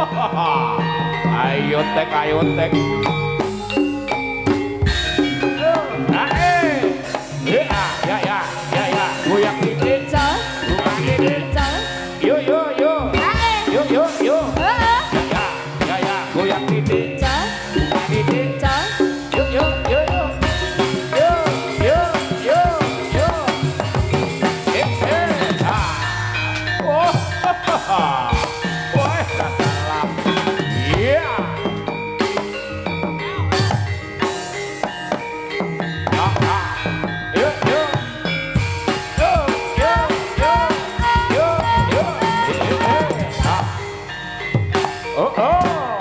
Ayo tek, ayo tek. Ya. Goyak titik. Goyak titik. Yo. Yo. Ya. Goyak titik. Goyak titik. Yo. Oh. Wah, salah. Iya.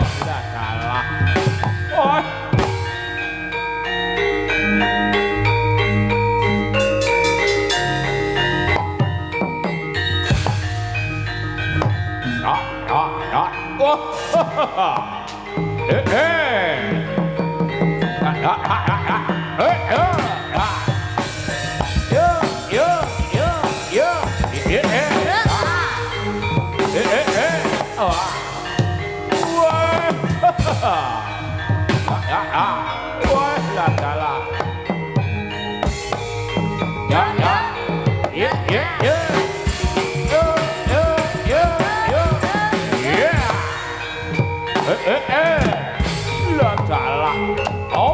Udah kalah. Oh. Lah salah. Oh.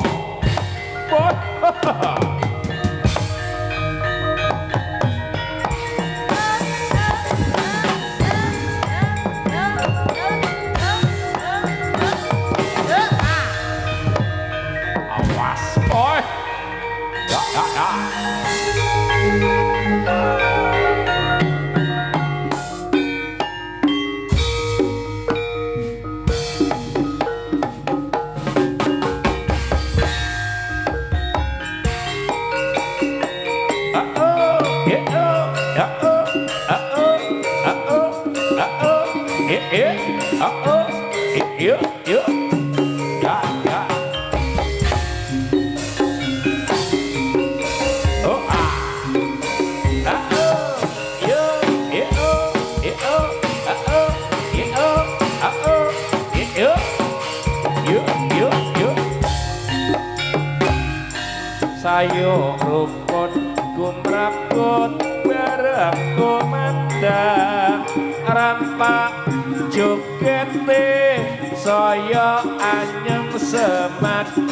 Awas, boy. Ya. Sayo rukun gumrakut bareng komandang rampak jogete saya anyeng semakin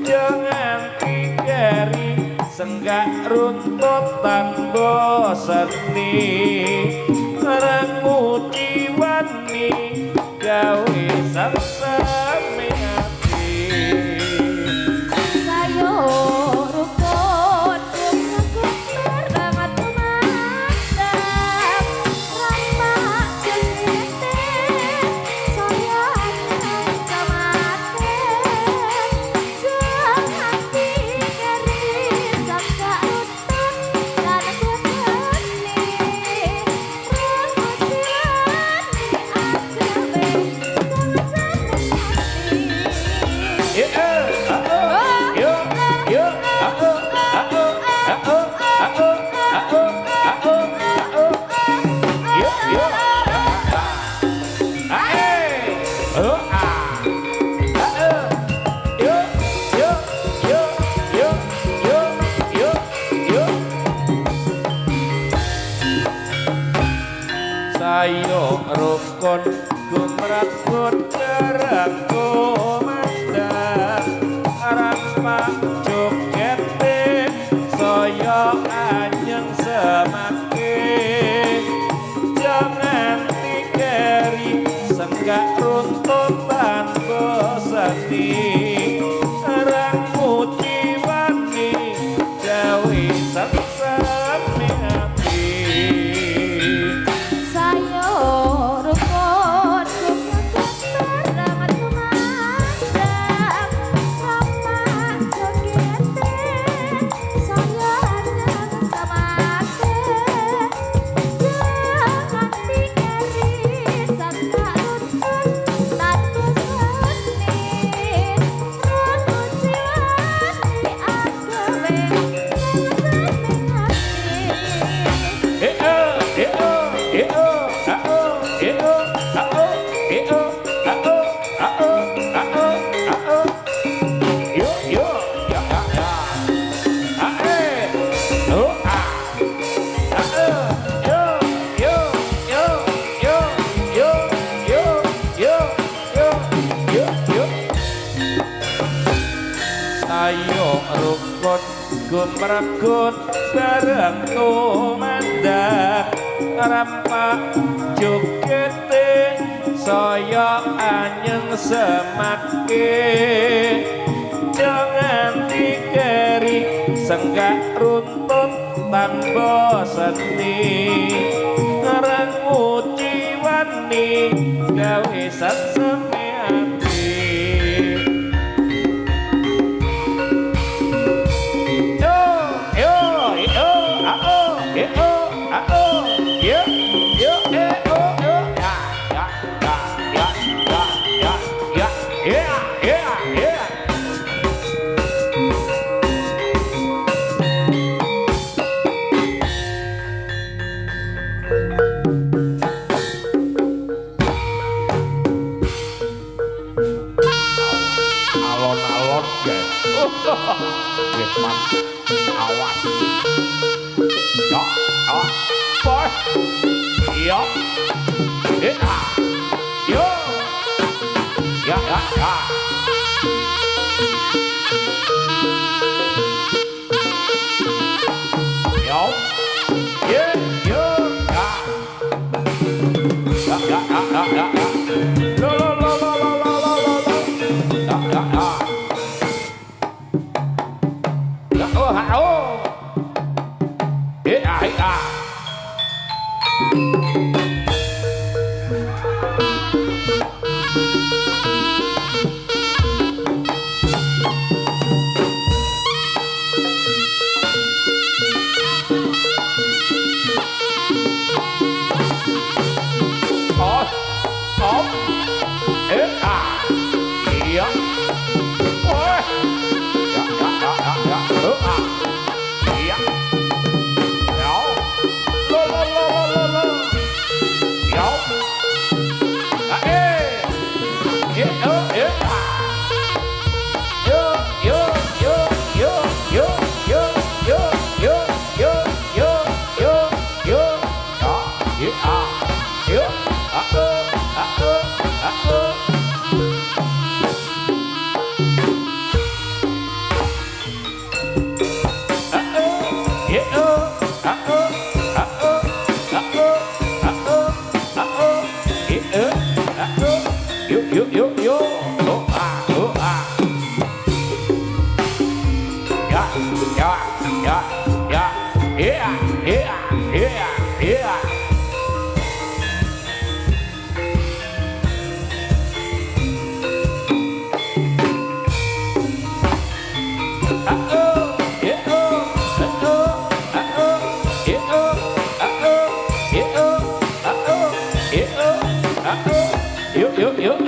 jangan tigari senggak runtut seni ranguci wani gawe sami ati sayo rukun rukun berangat kumandang rampak jengete saya anyang semakin jangan tigari senggak runtut Sayo rukun gumrakut derang komandang rampak jogete saya anyeng semakin jangan tigeri senggak runtutan bosani ranguci wani gawe sami ati sayo rukun rukun berangat kumandang rampak jogete saya anyang semakin jangan tigeri senggak runtut rukun gumrekut bareng tumandang rampak jogete saya anyeng semake jangan dikeri senggak runtut tanpa seni ngarang uci wani gawe seseme ati yo yo yo ao yo ao yo yo yo yo ya ya ya ya ya ya ya ya ya alon-alon guys Wisman awas ya ya boy ya yo ya ya ya yo ye yo ya ya ya ya ya ya lo lo lo lo lo lo lo lo ya ya ya ya oh ha oh ya ya oh oh iya oh ya ya ya ya ya iya ya lo lo lo lo lo lo ya yo yo yo yo yo yo yo yo yo yo yo yo yo yo ya yo yo oh ah ya ya ya ya yeah yeah yeah yeah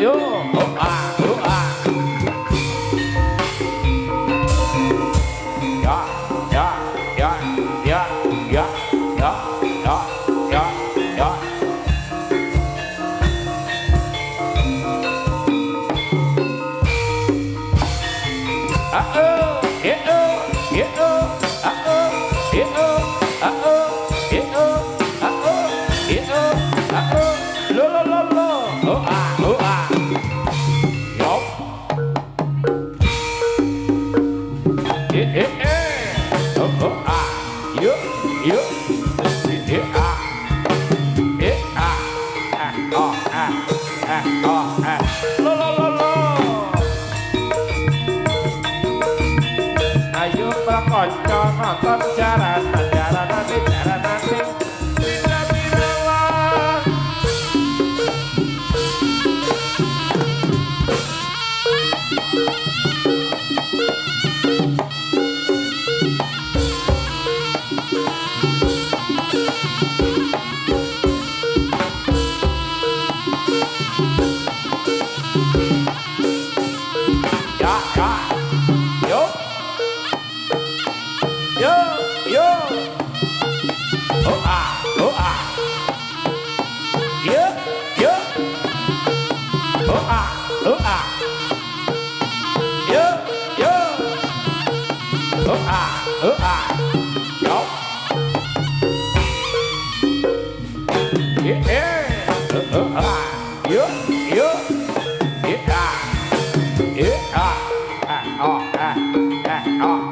yo oh ah ya ya ya ya ya ya ya ya ya lo lo lo lo oh ah yo oh ah yo yo lo lo lo lo ayo kanca nonton jaranan yo oh ah yo oh ah yo oh ah yo oh ah yo oh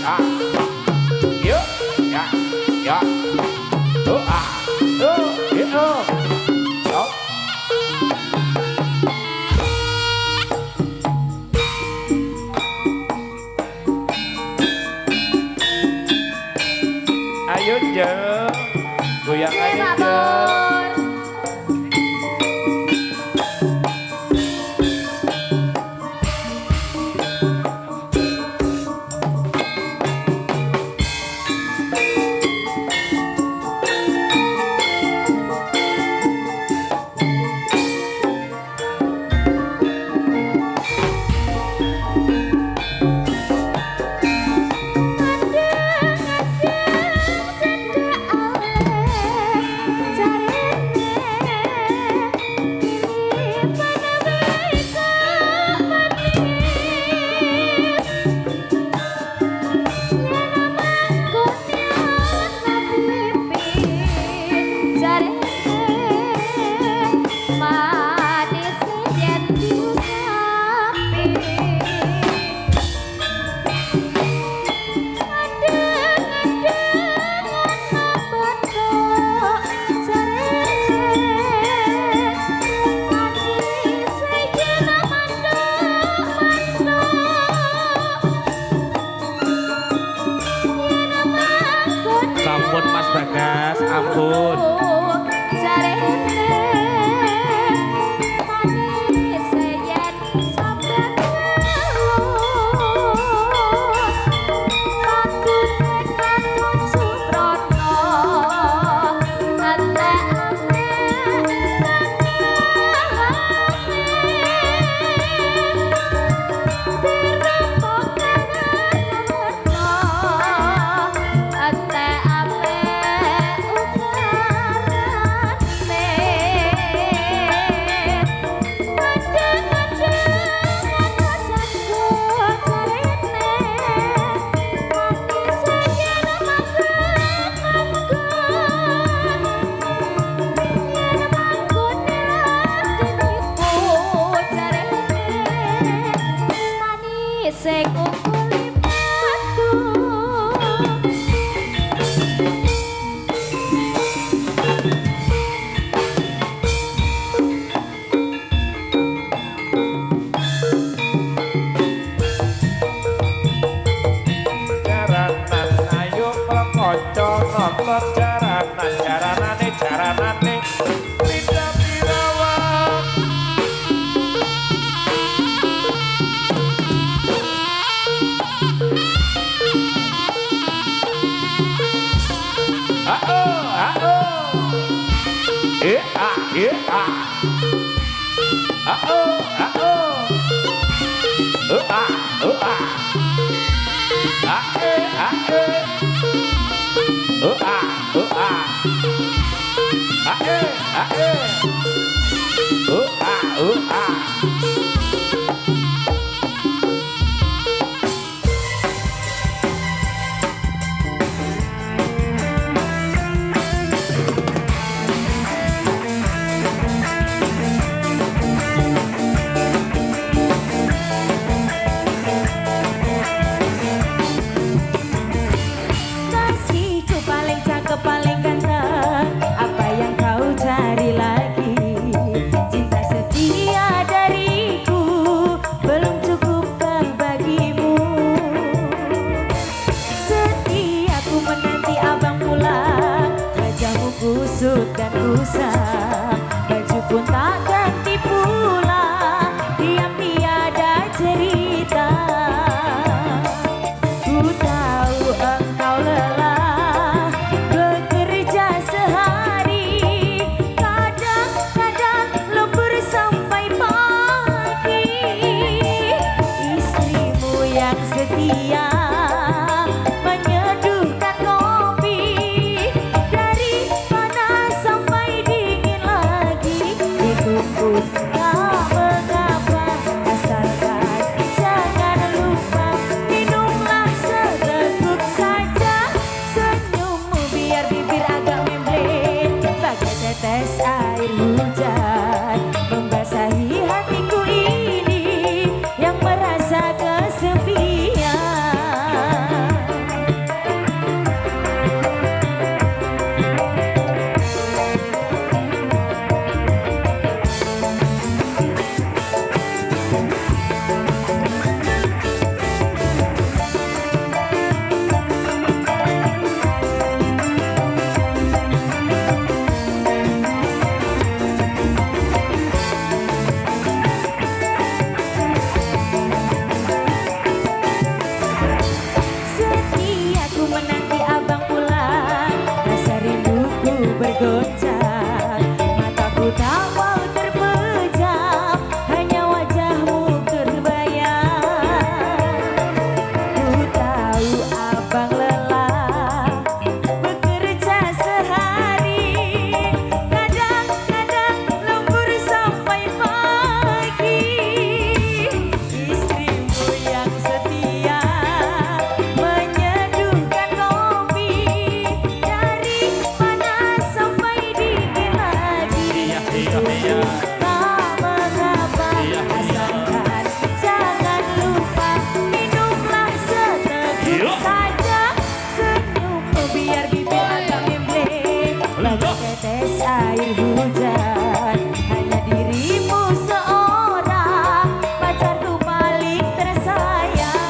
ah, yo, ya, ya, yo. Ayo je, goyang aja je. Ampun Mas Bagas, ampun. Jaranane tidak dirawat. Kasihku paling cakep paling ganteng, apa yang kau cari lagi? Cinta setia dariku belum cukupkah bagimu? Setiaku menanti abang pulang, wajahmu kusut dan kusam, baju pun tak ganti pula, diam tiada cerita. Ku tahu engkau lelah bekerja sehari, kadang-kadang lembur sampai pagi. Istrimu yang setia menyeduhkan kopi, dari panas sampai dingin lagi. Itu pun tak mengapa, asalkan jangan lupa minumlah seteguk saja. Senyummu biar bibir agak memblen, bagai tetes air hujan membasahi hatiku ini yang merasakan air hujan. Hanya dirimu seorang pacarku paling tersayang.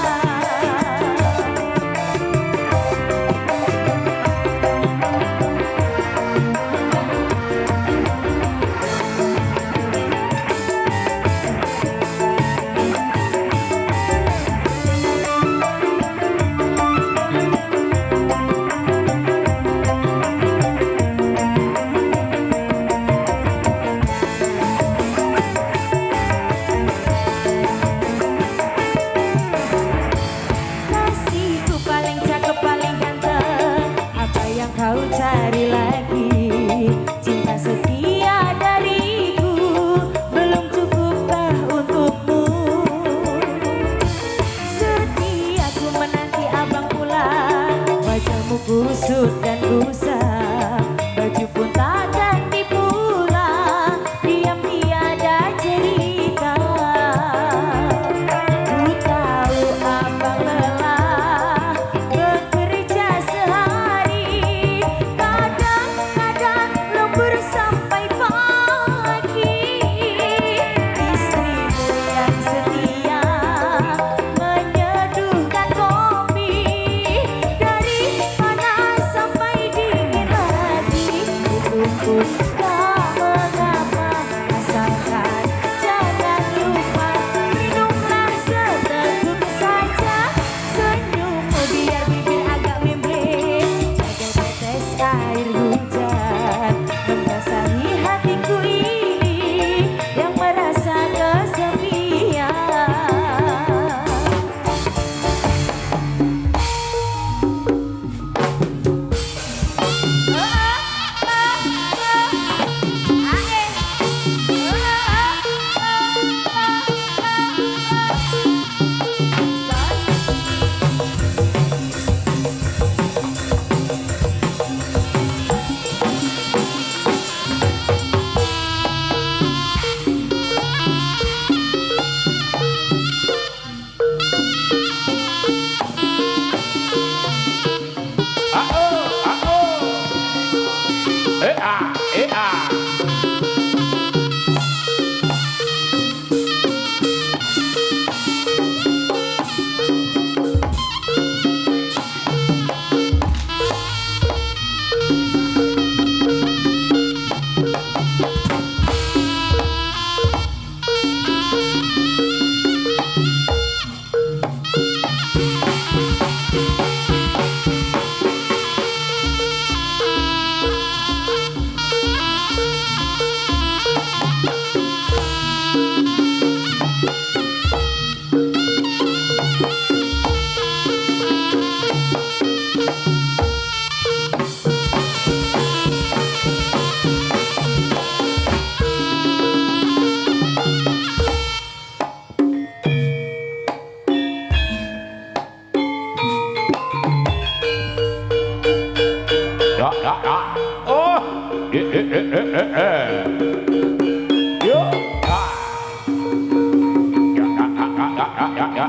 Kasihku paling cakep paling ganteng, apa yang kau cari lagi? Cinta setia dariku belum cukupkah untukmu? Setiaku menanti abang pulang, wajahmu kusut dan kusam, baju pun tak ganti pula, diam tiada cerita. Ku tahu abang lelah bekerja sehari, kadang-kadang lembur sampai pagi. Istrimu yang setia menyeduhkan kopi, dari panas sampai dingin lagi. Itu pun tak mengapa, asalkan jangan lupa minumlah seteguk saja. Senyummu biar bibir agak membleh, bagai tetes air hujan membasahi hatiku ini yang merasa kesepian. Eh ah. Ya. Oh. Yo.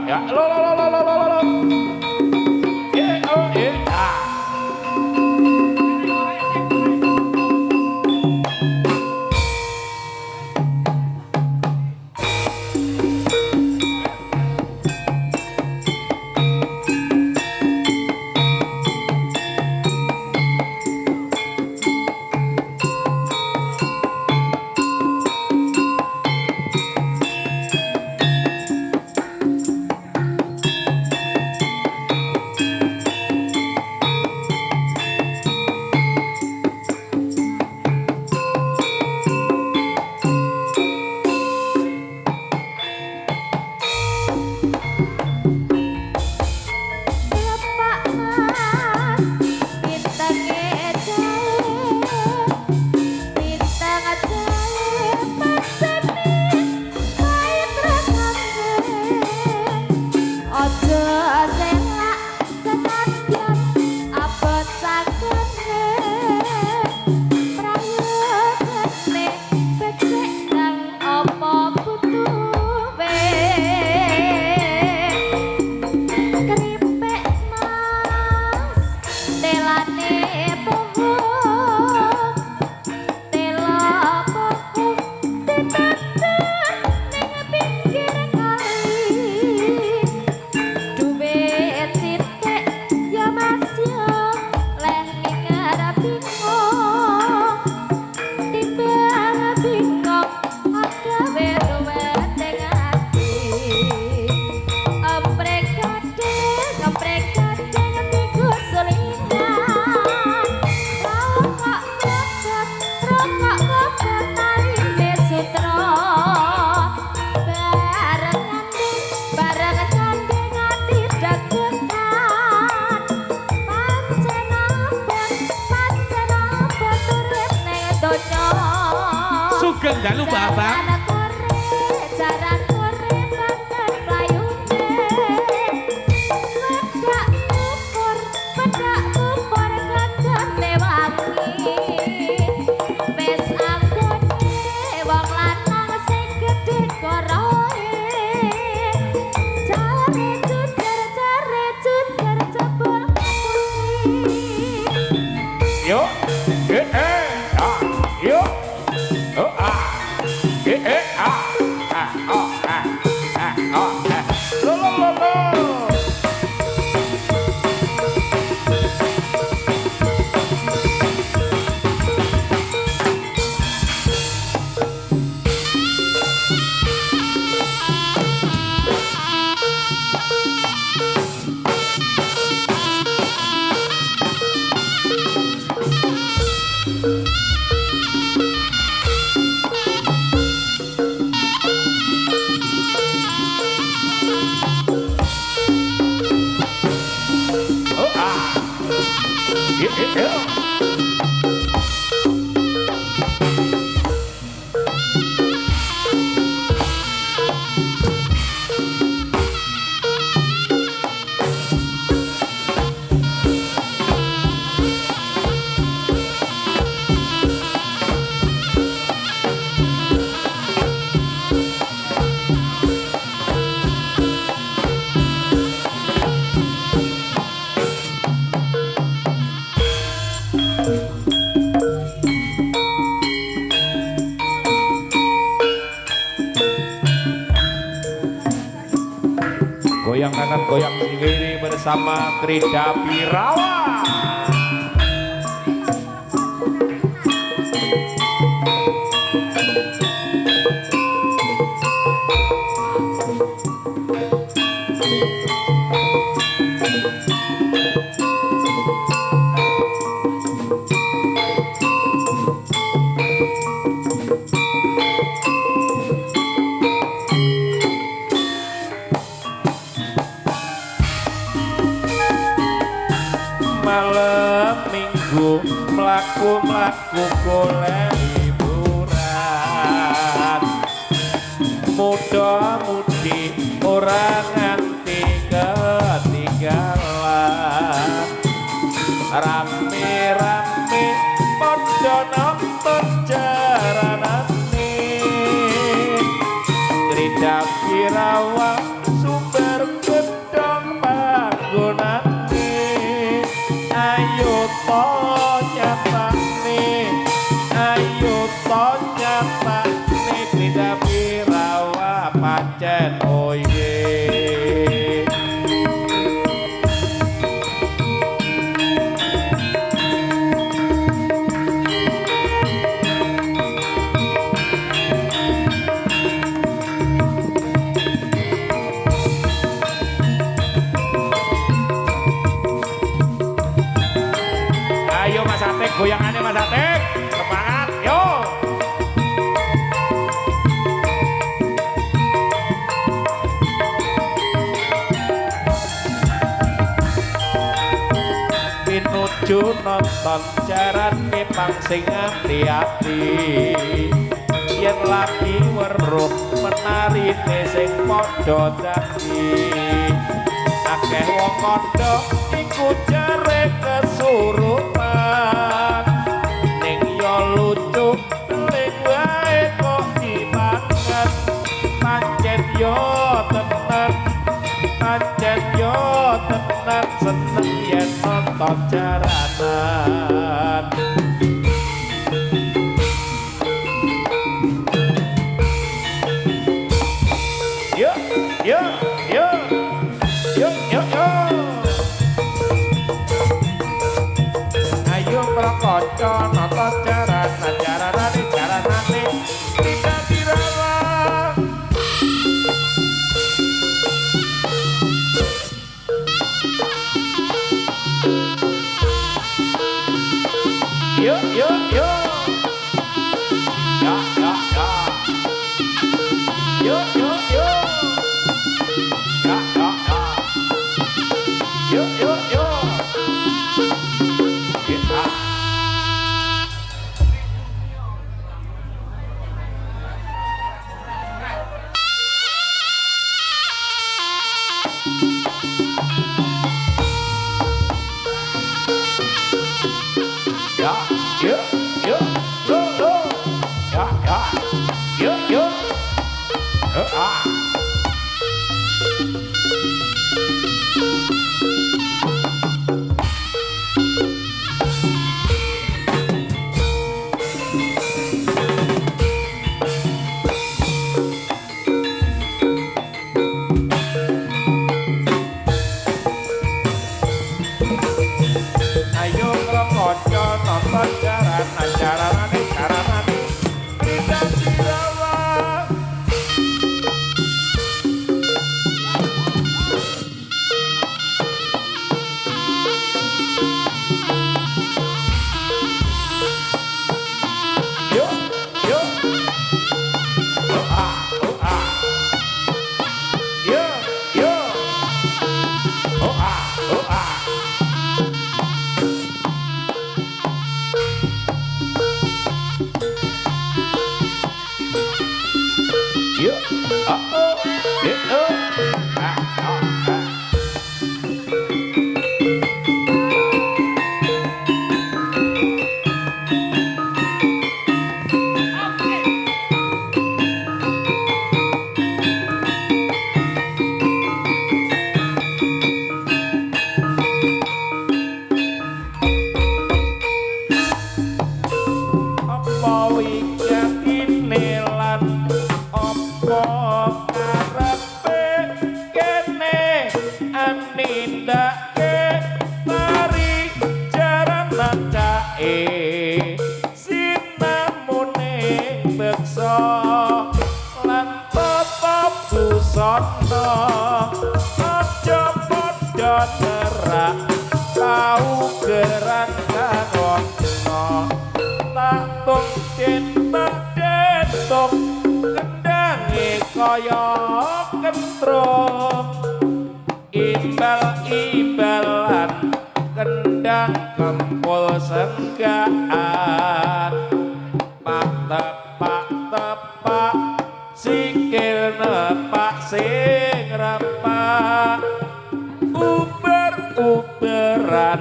Ya. Lo. Ah. lupa Abang. Jaran kore banget playune. Pedak ukur kadane wangi. Wis anggone wong lanang sing gedhe koroe. Jare cucer jebul pusi. Yuk, yuk, oh lo. Goyang kanan, goyang kiri bersama Krida Pirawa. Malam minggu mlaku golek hiburan, muda-mudi ora nganti ketinggalan, rame-rame padha nonton jaranane. Krida Pirawa sumber gedhong panggonane. Ayo to nyapane Krida Pirawa pancen oye. Ayo Mas Atik, goyangannya Mas Atik, semangat, yo. Pinuju nonton jarane pangsing ati-ati, yen lagi weruh menarine sing padha dadi. Akeh wong kandha iku jare kesurupan, ning yo lucu ning wae kok dimangan. Pancen yo tenan seneng yen nonton jaranan. Yo yo yo yo yo yo. Ayo kanca nonton jaranane Krida Pirawa. Yo yo yo. Ya ya ya. Yo yo yo. Ya ya ya. Yo yo yo. Kita ya, yo, yo, lo, lo, ya, ya, yo, yo, ah. Ayo ngrokok nonton jaran tidak dirawat. Yo, yo, oh ah, oh ah, yo, yo, oh ah, oh ah. Yo, oh, yeah, oh, ah, ah, ah. Apa wigati lan apa karepe kene anindake tari jaran macake sinamune beksa lan tetep busana aja padha nerak tau geran karono taktung cinta detok kendangi kaya kentrung imbal-imbalan kendang kempul senggaan pak tepak sikil nepak sing rapak uber-uberan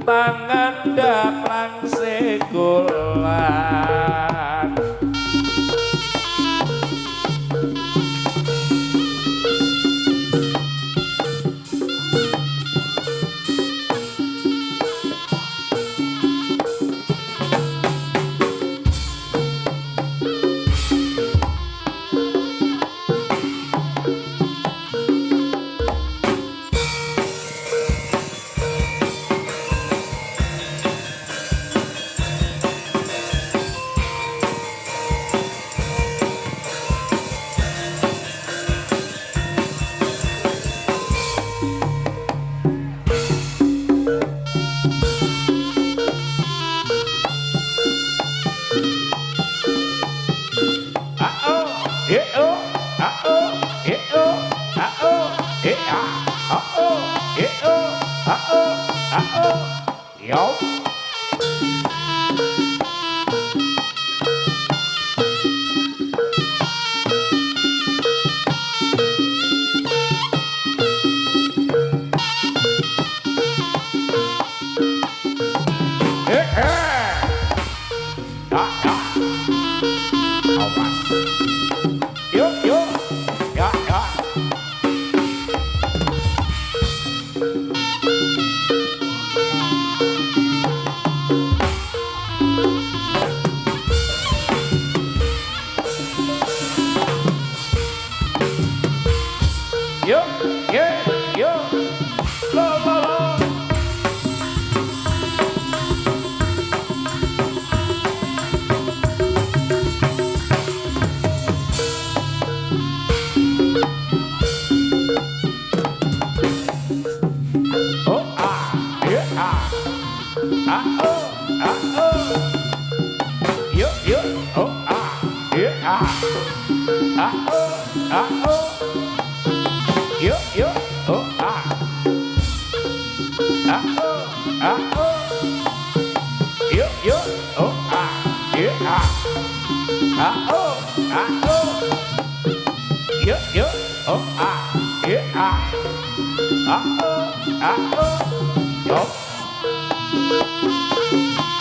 tangan daplang segulan. Yo.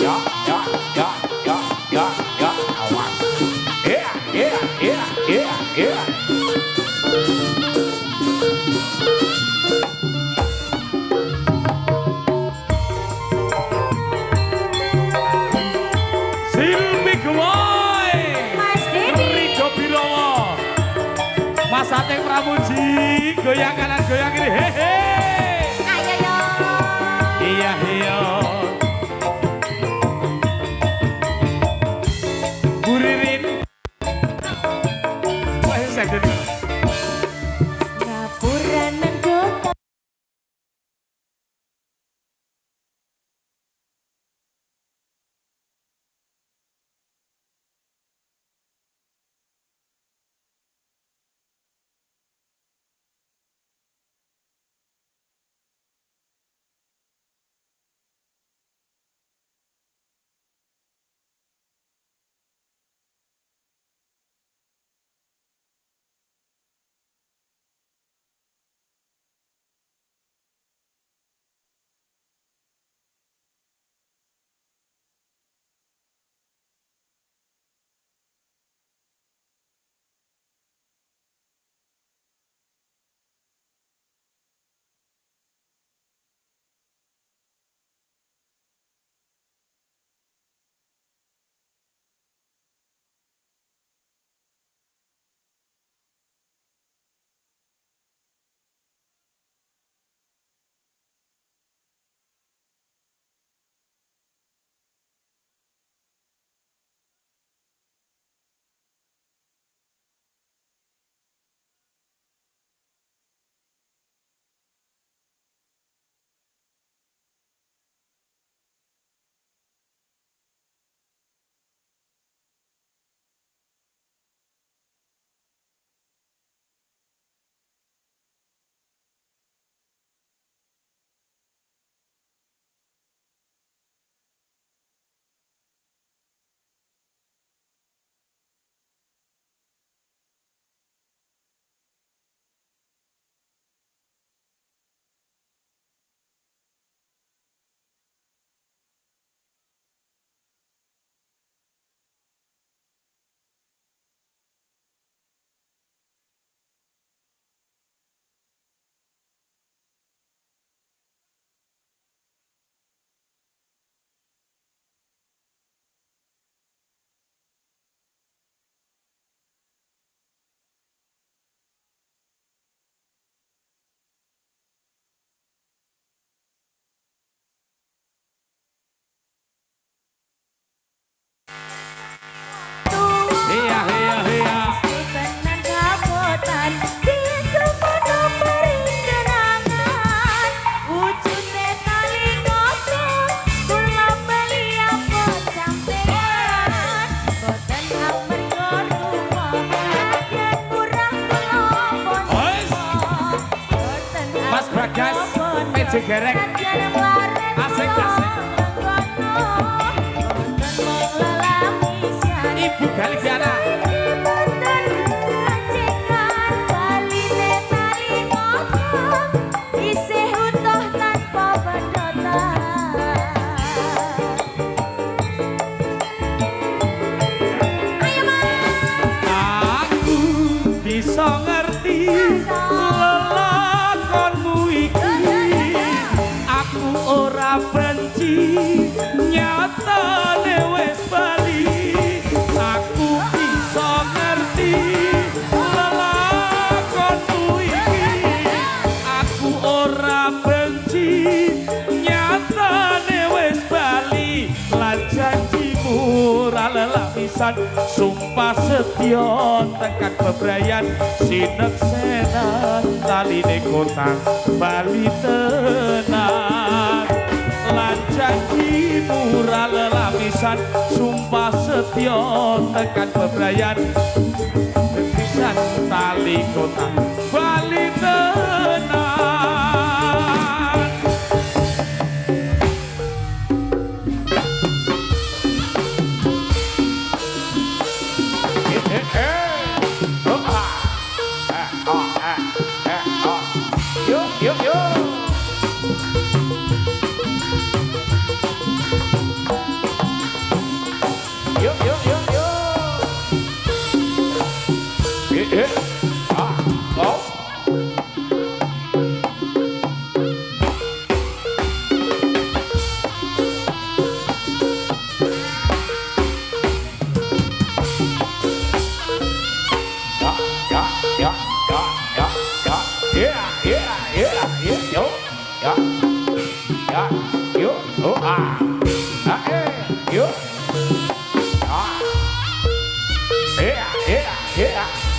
Yeah. Silvi Gewoy Mas Dedi. Rido Birowo Mas Ateng Pramuji goyang kanan goyang kiri hehe Ayo yo. iya iya Buririn wah saya Ngapuran mendota. iya iya iya Tenan kapotan di semono perindenangan wujudnya tali ngopo kula beli apa sampean boten amerga rupa kaget murah kula Ois. boten Mas Bagas PJ Gerek Asik, asik. Ibu Galiana aku bisa ngerti lelakonmu iki aku ora benci nyatane wis bali aku bisa ngerti lelakonmu iki aku ora benci nyatane wis bali lan janjimu ora lelapisan sumpah setya tekan bebrayan sineksenan taline kotang bali tenan lan janjimu ora lelapisan sumpah setya tekan bebrayan pisan tali kotang bali tenan Yo yo yo yo yo yo Yuk. Yeah.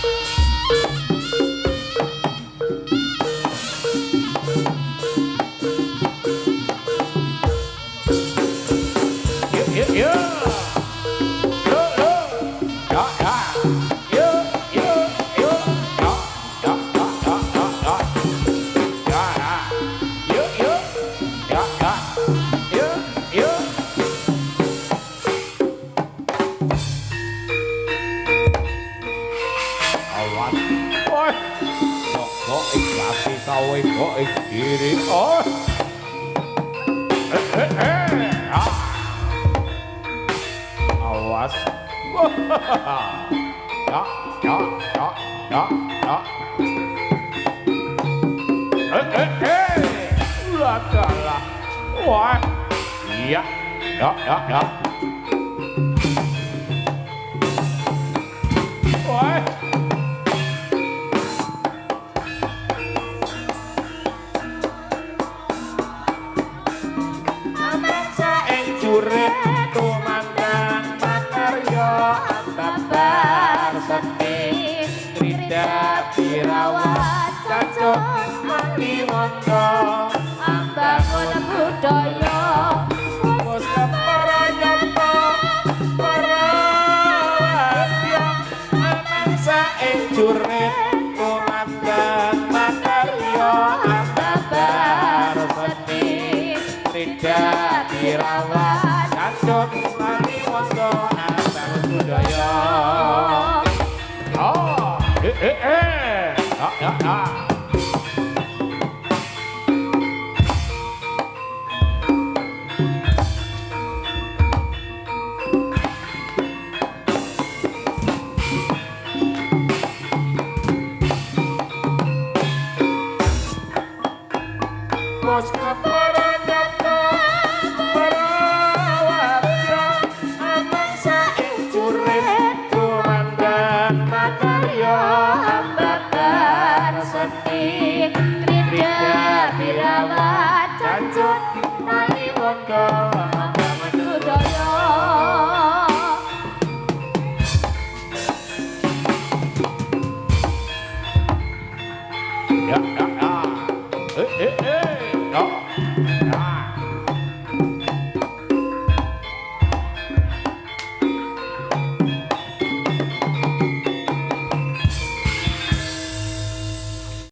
Kok kiri oh awas Lagalah wah iya ya wah urip tumandang makarya ambabar seni Rida Pirawat cacok mati mondo Ambangun budaya Mus keparayapa perawatya Manangsa ing urip tumandang makarya ambabar seni Rida Pirawat Cacot mali wondo abang budaya oh ya Bos keparayapa perawatya amangsa ing urip tumandang makarya ambabar seni Rida Pirawat Cacot mali wondo Ambangun budaya ya